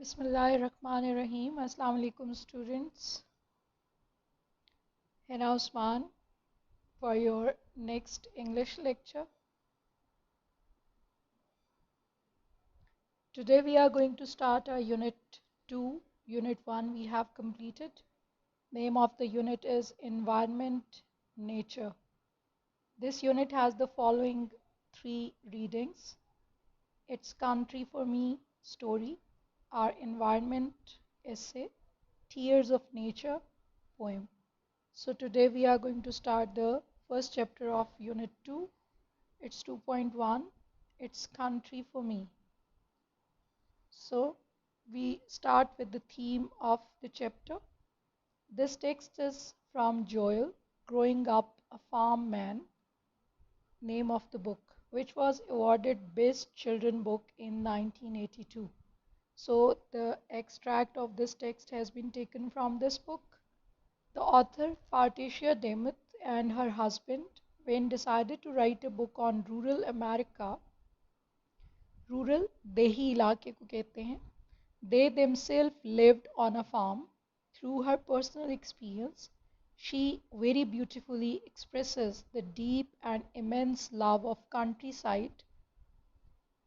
Bismillahirrahmanirrahim. Assalamu alaikum students. Hina Usman for your next English lecture. Today we are going to start our Unit 2. Unit 1 we have completed. Name of the unit is Environment, Nature. This unit has the following 3 readings. It's Country for Me story, Our Environment essay, Tears of Nature poem. So today we are going to start the first chapter of Unit 2. It's 2.1. It's Country for Me. So we start with the theme of the chapter. This text is from Joel, Growing Up a Farm Man, name of the book, which was awarded Best Children Book in 1982. So the extract of this text has been taken from this book. The author, Patricia Demuth, and her husband, when decided to write a book on rural America, rural देही इलाके को कहते हैं, they themselves lived on a farm. Through her personal experience, she very beautifully expresses the deep and immense love of countryside.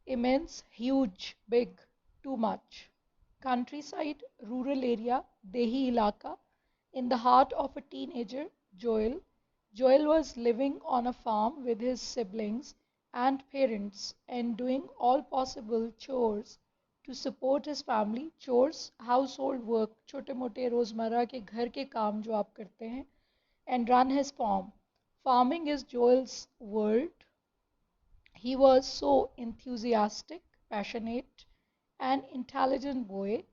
Immense, huge, big, too much. Countryside, rural area, dehi ilaka. In the heart of a teenager, Joel. Joel was living on a farm with his siblings and parents and doing all possible chores to support his family. Chores, household work, छोटे मोटे रोजमर्रा के घर के काम जो आप करते हैं, and run his farm. Farming is Joel's world. He was so enthusiastic, passionate, and intelligent boy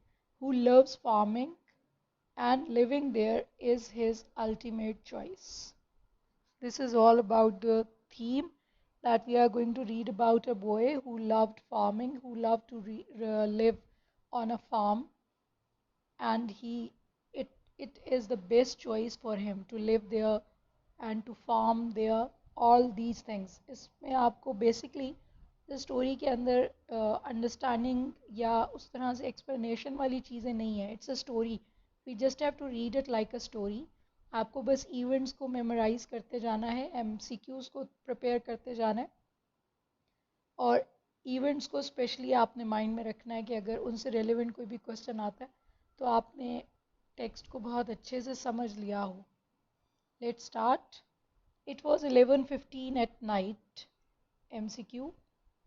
who loves farming, and living there is his ultimate choice. This is all about the theme that we are going to read about a boy who loved farming, who loved to live on a farm, and it it is the best choice for him to live there and to farm there. All these things इसमें आपको basically the story के अंदर understanding या उस तरह से explanation वाली चीज़ें नहीं है. It's a story. We just have to read it like a story. आपको बस इवेंट्स को मेमोराइज करते जाना है, एमसीक्यूज को प्रिपेयर करते जाना है, और इवेंट्स को स्पेशली आपने माइंड में रखना है कि अगर उनसे रेलिवेंट कोई भी क्वेश्चन आता है तो आपने टेक्स्ट को बहुत अच्छे से समझ लिया हो. Let's start. It was 11:15 at night, MCQ,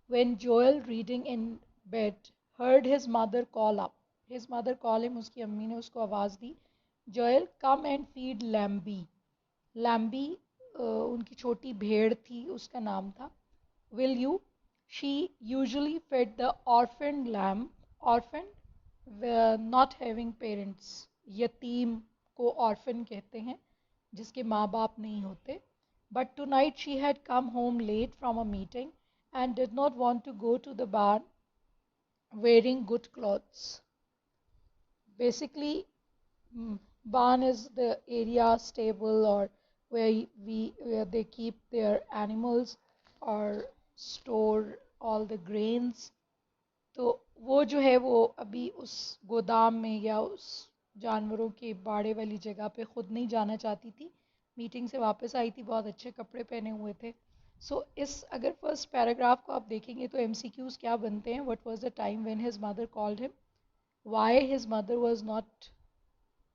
when Joel, reading in bed, heard his mother call up. His mother called him, उसकी अम्मी ने उसको आवाज़ दी. Joel, come and feed Lamby. Lamby उनकी छोटी भेड़ थी, उसका नाम था. Will you? She usually fed the orphaned lamb. Orphaned, not having parents. यतीम को orphan कहते हैं, जिसके माँ बाप नहीं होते. But tonight she had come home late from a meeting and did not want to go to the barn wearing good clothes. Basically, barn is the area, stable, or where they keep their animals or store all the grains. तो वो जो है वो अभी उस गोदाम में या उस जानवरों के बाड़े वाली जगह पे खुद नहीं जाना चाहती थी. मीटिंग से वापस आई थी, बहुत अच्छे कपड़े पहने हुए थे. सो इस अगर फर्स्ट पैराग्राफ को आप देखेंगे तो एमसीक्यूज क्या बनते हैं. What was the time when his mother called him, why his mother was not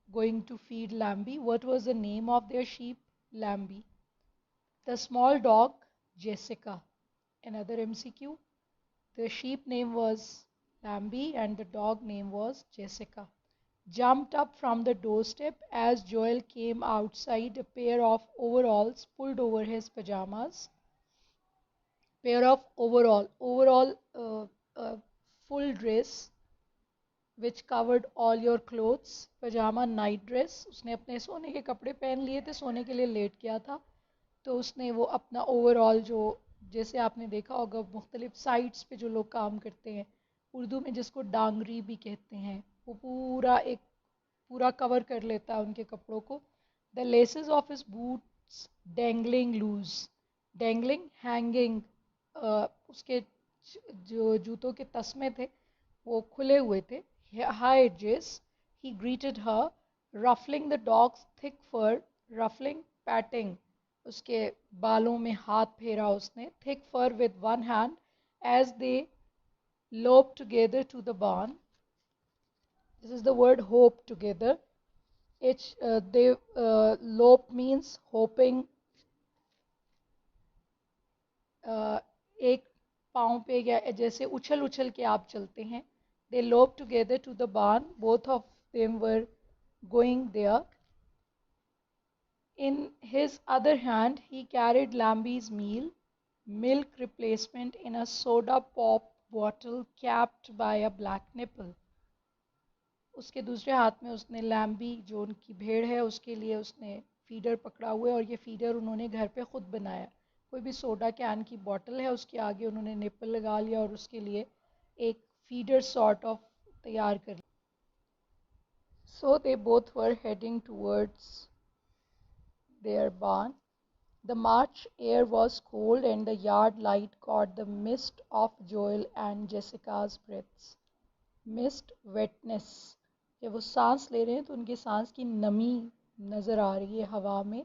going to feed Lambie, what was the name of their sheep, Lambie. The small dog, Jessica. Another MCQ, the sheep name was Lamby and the dog name was Jessica. Jumped up from the doorstep as Joel came outside. A pair of overalls pulled over his pajamas. Pair of overall, full dress which covered all your clothes. Pajama, night dress. उसने अपने सोने के कपड़े पहन लिए थे, सोने के लिए लेट गया था, तो उसने वो अपना ओवरऑल, जो जैसे आपने देखा होगा मुख्तलिफ साइट्स पे जो लोग काम करते हैं, उर्दू में जिसको डांगरी भी कहते हैं, वो पूरा कवर कर लेता है उनके कपड़ों को. The laces of his boots dangling loose. Dangling, hanging, उसके जो जूतों के तस्मे थे वो खुले हुए थे. high edges. He greeted her, ruffling the dog's thick fur, ruffling, patting. उसके बालों में हाथ फेरा उसने, thick fur with one hand, as they loped together to the barn. This is the word hope together. They lope means hoping. एक पाँव पे जैसे उछल उछल के आप चलते हैं. They loped together to the barn. Both of them were going there. In his other hand, he carried Lambie's meal, milk replacement in a soda pop bottle capped by a black nipple. उसके दूसरे हाथ में उसने लैम्बी जो उनकी भेड़ है उसके लिए उसने फीडर पकड़ा हुआ है और ये फीडर उन्होंने घर पे खुद बनाया. कोई भी सोडा कैन की बॉटल है उसके आगे उन्होंने निपल लगा लिया और उसके लिए एक फीडर सॉर्ट ऑफ तैयार कर लिया. So they both were heading towards their barn. The March air was cold and the yard light caught the mist of Joel and Jessica's breaths. Mist, wetness. जब वो सांस ले रहे हैं तो उनके सांस की नमी नज़र आ रही है हवा में.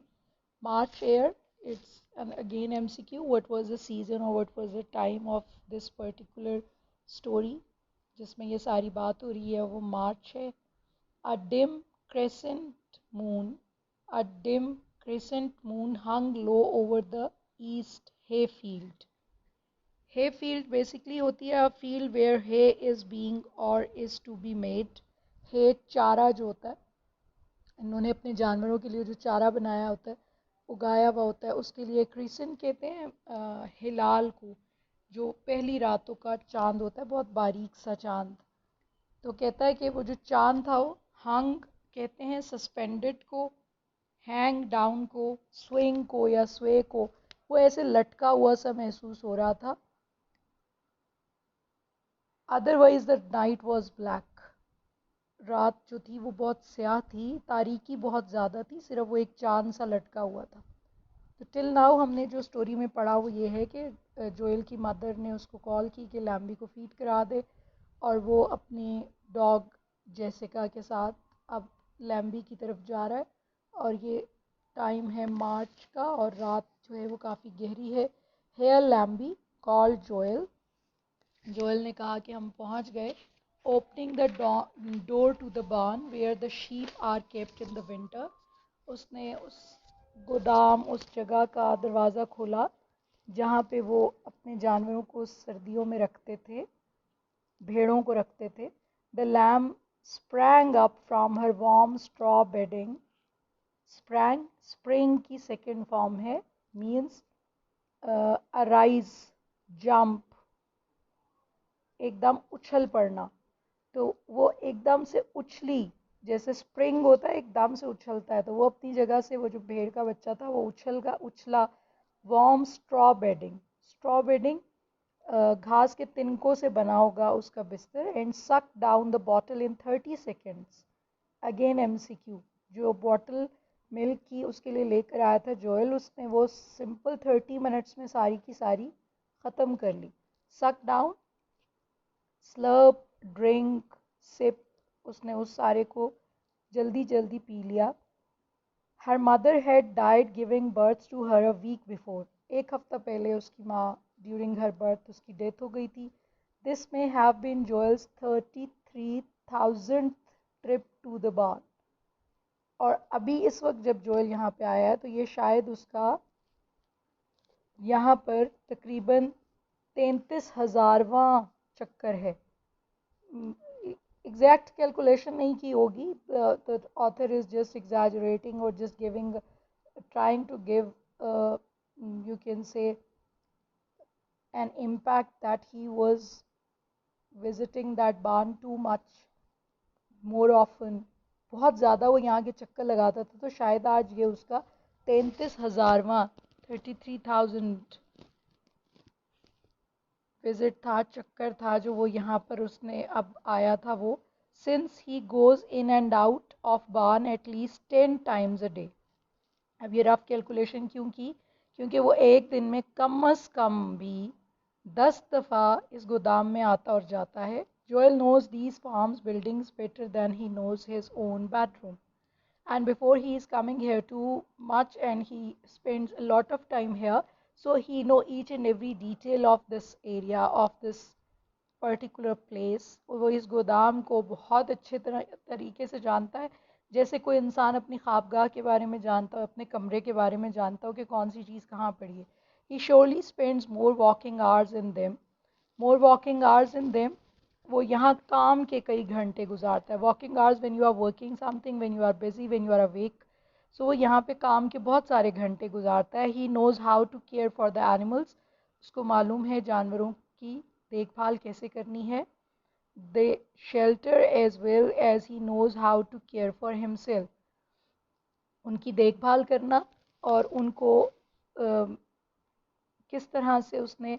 March air, it's again MCQ. What was the season or what was the time of this particular story जिसमें ये सारी बात हो रही है वो मार्च है. A dim crescent moon, a dim crescent moon hung low over the east hayfield. Hayfield basically होती है a field where hay is being or is to be made. Hay चारा जो होता है इन्होंने अपने जानवरों के लिए जो चारा बनाया होता है उगाया हुआ होता है उसके लिए क्रिसेंट कहते हैं हिलाल को जो पहली रातों का चांद होता है बहुत बारीक सा चांद. तो कहता है कि वो जो चांद था वो हंग कहते हैं सस्पेंडेड को, हैंग डाउन को, स्विंग को या स्वे को, वो ऐसे लटका हुआ सा महसूस हो रहा था. Otherwise the night was black. रात जो थी वो बहुत स्याह थी, तारीकी बहुत ज़्यादा थी, सिर्फ वो एक चांद सा लटका हुआ था. तो टिल नाउ हमने जो स्टोरी में पढ़ा वो ये है कि जोएल की मदर ने उसको कॉल की कि लैम्बी को फीड करा दे और वो अपनी डॉग जेसिका के साथ अब लैम्बी की तरफ जा रहा है. और ये टाइम है मार्च का और रात जो है वो काफ़ी गहरी है. Here Lambie called Joel. Joel ने कहा कि हम पहुंच गए. Opening the door to the barn where the sheep are kept in the winter. उसने उस गोदाम उस जगह का दरवाज़ा खोला जहाँ पे वो अपने जानवरों को सर्दियों में रखते थे, भेड़ों को रखते थे. The lamb sprang up from her warm straw bedding. sprang spring की सेकेंड फॉर्म है, मीन्स अराइज, जंप, एकदम उछल पड़ना. तो वो एकदम से उछली, जैसे स्प्रिंग होता है एकदम से उछलता है, तो वो अपनी जगह से वो जो भेड़ का बच्चा था वो उछला. Warm straw bedding. Straw bedding घास के तिनकों से बना होगा उसका बिस्तर. एंड सक down the bottle in 30 seconds. Again MCQ. जो बॉटल मिल्क की उसके लिए लेकर आया था जोएल, उसने वो सिंपल 30 मिनट्स में सारी की सारी ख़त्म कर ली. सक डाउन, स्लर्प, ड्रिंक, सिप, उसने उस सारे को जल्दी जल्दी पी लिया. Her mother had died giving birth to her a week before. एक हफ्ता पहले उसकी माँ ड्यूरिंग हर बर्थ उसकी डेथ हो गई थी. This may have been Joel's 33,000th trip to the barn. और अभी इस वक्त जब जोएल यहाँ पे आया है तो ये शायद उसका यहाँ पर तकरीबन 33,000वां चक्कर है. एग्जैक्ट कैलकुलेशन नहीं की होगी, the author is just exaggerating और just giving, trying to give, you can say, an impact that he was visiting that barn too much, more often. बहुत ज़्यादा वो यहाँ के चक्कर लगाता था, तो शायद आज ये उसका 33,000वां 33,000 विजिट था, चक्कर था जो वो यहाँ पर उसने अब आया था वो. Since he goes in and out of barn at least 10 times a day. अब ये रफ कैलकुलेशन क्यों की, क्योंकि वो एक दिन में कम अज़ कम भी 10 दफ़ा इस गोदाम में आता और जाता है. Joel knows these farms buildings better than he knows his own bedroom. And before he is coming here too much and he spends a lot of time here, so he know each and every detail of this area, of this particular place, वो इस गोदाम को बहुत अच्छे तरीके से जानता है, जैसे कोई इंसान अपनी ख्वाबगाह के बारे में जानता हो, अपने कमरे के बारे में जानता हो कि कौन सी चीज़ कहाँ पड़ी है. He surely spends more walking hours in them, more walking hours in them. वो यहाँ काम के कई घंटे गुजारता है. Walking hours when you are working something, when you are busy, when you are awake. सो वो यहाँ पे काम के बहुत सारे घंटे गुजारता है. He knows how to care for the animals. उसको मालूम है जानवरों की देखभाल कैसे करनी है. They shelter as well as he knows how to care for himself. उनकी देखभाल करना और उनको किस तरह से उसने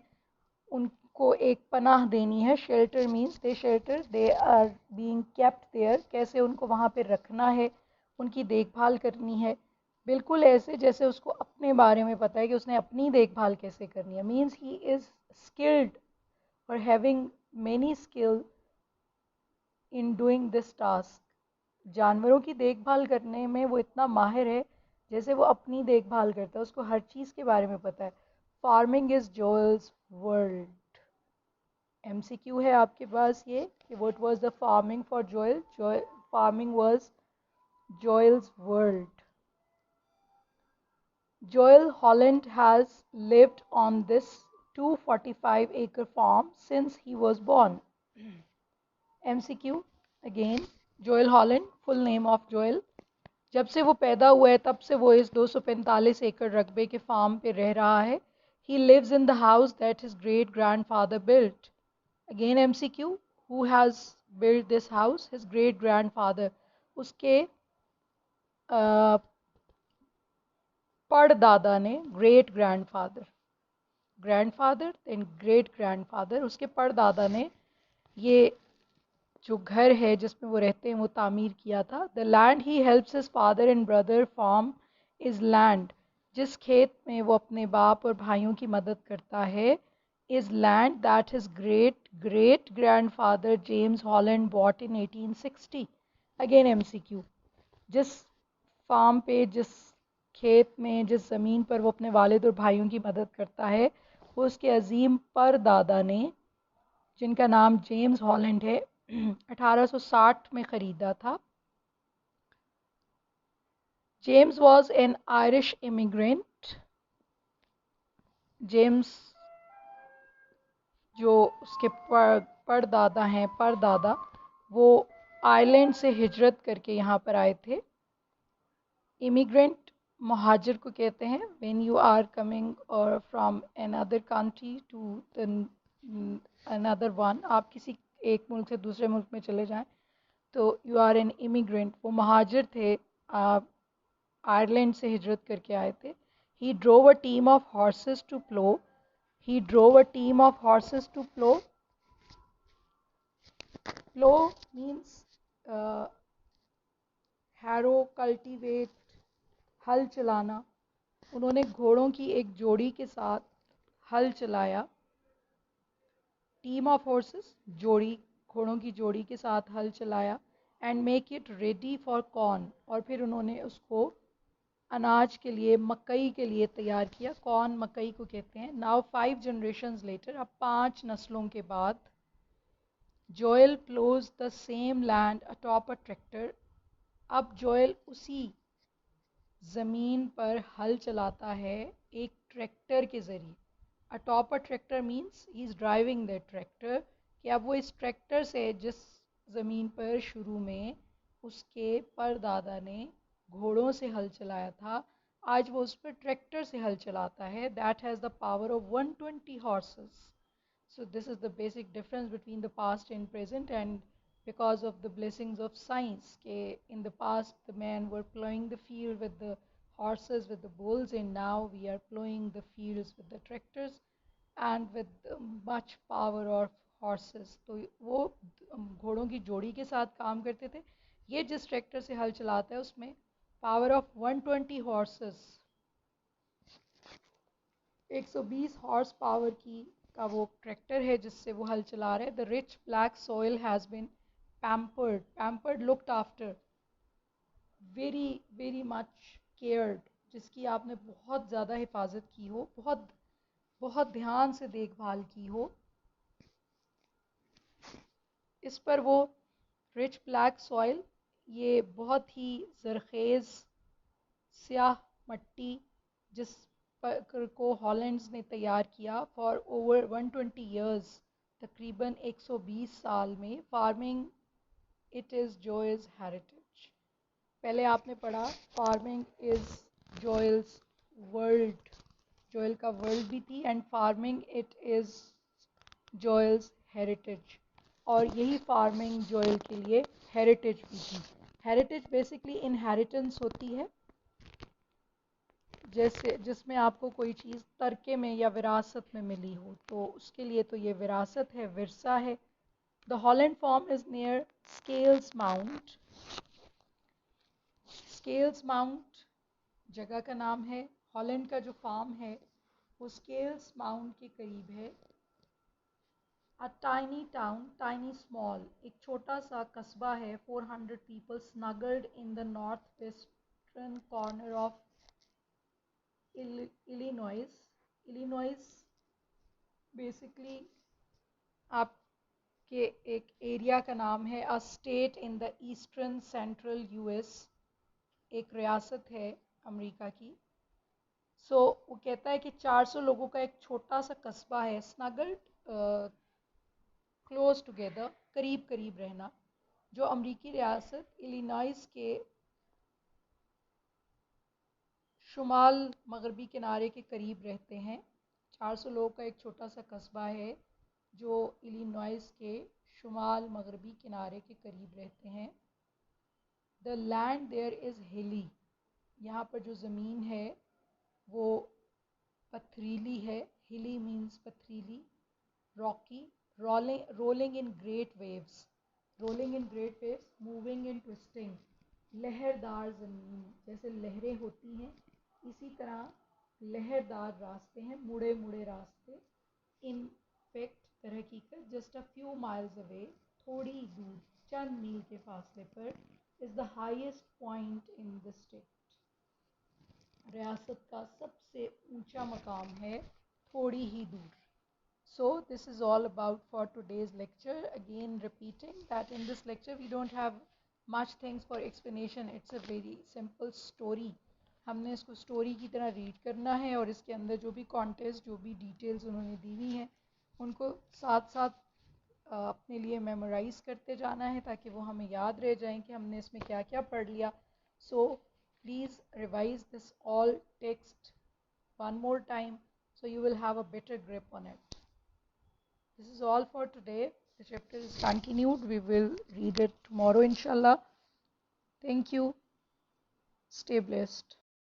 उनको एक पनाह देनी है. Shelter means they shelter, they are being kept there. कैसे उनको वहाँ पे रखना है, उनकी देखभाल करनी है, बिल्कुल ऐसे जैसे उसको अपने बारे में पता है कि उसने अपनी देखभाल कैसे करनी है. मीन्स ही इज़ स्किल्ड और having many skill in doing this task. जानवरों की देखभाल करने में वो इतना माहिर है जैसे वो अपनी देखभाल करता है, उसको हर चीज़ के बारे में पता है. Farming is Joel's world. MCQ है आपके पास ये कि what was the farming for Joel. Farming was Joel's world. Joel Holland has lived on this 245-acre farm since he was born. MCQ again. Joel Holland, full name of Joel. जब से वो पैदा हुआ है तब से वो इस 245 एकड़ रकबे के फार्म पे रह रहा है. He lives in the house that his great grandfather built. Again MCQ. Who has built this house? His great grandfather. उसके परदादा ने, great grandfather, grandfather then great grandfather, उसके परदादा ने ये जो घर है जिसमें वो रहते हैं वो तामीर किया था. The land he helps his father and brother farm is land. जिस खेत में वो अपने बाप और भाइयों की मदद करता है, is land that his great great grandfather James Holland bought in 1860. Again MCQ. जिस फार्म पे, जिस खेत में, जिस ज़मीन पर वो अपने वालिद और भाइयों की मदद करता है, वो उसके अजीम परदादा ने, जिनका नाम जेम्स हॉलैंड है, 1860 में ख़रीदा था. James was an Irish immigrant. James जो उसके परदादा हैं, परदादा, वो आयरलैंड से हिजरत करके यहाँ पर आए थे. इमिग्रेंट महाजिर को कहते हैं. व्हेन यू आर कमिंग और from another country to another one, आप किसी एक मुल्क से दूसरे मुल्क में चले जाएं तो यू आर एन इमिग्रेंट. वो महाजिर थे, आयरलैंड से हिजरत करके आए थे. He drove a team of horses to plough. He drove a team of horses to plough. Plough means harrow, cultivate, हल चलाना. उन्होंने घोड़ों की एक जोड़ी के साथ हल चलाया. टीम ऑफ हॉर्सेस, जोड़ी, घोड़ों की जोड़ी के साथ हल चलाया. And make it ready for corn. और फिर उन्होंने उसको अनाज के लिए, मकई के लिए तैयार किया. कॉर्न मकई को कहते हैं. नाउ 5 जनरेशंस लेटर, अब 5 नस्लों के बाद, Joel ploughs the same land atop a tractor. अब जोएल उसी ज़मीन पर हल चलाता है एक ट्रैक्टर के ज़रिए. Atop a tractor means he is driving the tractor. कि अब वो इस ट्रैक्टर से, जिस ज़मीन पर शुरू में उसके परदादा ने घोड़ों से हल चलाया था, आज वो उस पर ट्रैक्टर से हल चलाता है. That has the power of 120 horses. So this is the basic difference between the past and present, and because of the blessings of science, in the past the men were plowing the field with the horses, with the bulls, and now we are plowing the fields with the tractors and with much power of horses. तो वो घोड़ों की जोड़ी के साथ काम करते थे. ये जिस ट्रैक्टर से हल चलाता है उसमें power of 120 horses, 120 horse power की का वो ट्रैक्टर है जिससे वो हल चला रहे हैं. The rich black soil has been pampered looked after, very very much cared, जिसकी आपने बहुत ज़्यादा हिफाजत की हो, बहुत बहुत ध्यान से देखभाल की हो. इस पर वो रिच ब्लैक सॉइल, ये बहुत ही ज़रखेज़ स्याह मट्टी जिस पर को हॉलैंड्स ने तैयार किया फॉर ओवर 120 ईयर्स, तकरीबन 120 साल में. Farming it is Joel's heritage. पहले आपने पढ़ा farming is Joel's world, Joel का वर्ल्ड भी थी, and farming it is Joel's heritage. और यही फार्मिंग जोयल के लिए हेरिटेज भी थी. हेरिटेज बेसिकली इनहेरिटेंस होती है, जैसे जिसमें आपको कोई चीज़ तरके में या विरासत में मिली हो, तो उसके लिए तो ये विरासत है, विरसा है. The Holland farm is near Scales Mount. Scales Mount जगह का नाम है. हॉलैंड का जो फार्म है वो स्केल्स माउंट के करीब है. A tiny town, tiny small, एक छोटा सा कस्बा है. 400 people snuggled in the north western corner of Illinois. Illinois basically आपके एक एरिया का नाम है. A state in the eastern central US, एक रियासत है अमेरिका की. वो कहता है कि 400 लोगों का एक छोटा सा कस्बा है. स्नगल्ड क्लोज टुगेदर, करीब करीब रहना, जो अमेरिकी रियासत इलिनॉइस के शुमाल मगरबी किनारे के करीब रहते हैं. 400 लोगों का एक छोटा सा कस्बा है जो इलिनॉइस के शुमाल मगरबी किनारे के करीब रहते हैं. द लैंड देयर इज़ हिली, यहाँ पर जो ज़मीन है वो पथरीली है. हिली मीन्स पथरीली. Rocky, rolling in great waves, rolling in great waves, moving in twisting, लहरदार ज़मीन, जैसे लहरें होती हैं इसी तरह लहरदार रास्ते हैं, मुड़े मुड़े रास्ते. इन फैक्ट, दर हकीकत, just a few miles away, थोड़ी दूर, चंद मील के फासले पर, is the highest point in the state, रियासत का सबसे ऊंचा मकाम है थोड़ी ही दूर. So this is all about for today's lecture. Again repeating that in this lecture we don't have much things for explanation. It's a very simple story. हमने इसको स्टोरी की तरह रीड करना है और इसके अंदर जो भी कॉन्टेक्स्ट, जो भी डिटेल्स उन्होंने दी हुई हैं उनको साथ साथ अपने लिए मेमोराइज करते जाना है ताकि वो हमें याद रह जाएं कि हमने इसमें क्या क्या पढ़ लिया. So please revise this all text one more time so you will have a better grip on it. This is all for today. The chapter is continued. We will read it tomorrow, inshallah. Thank you. Stay blessed.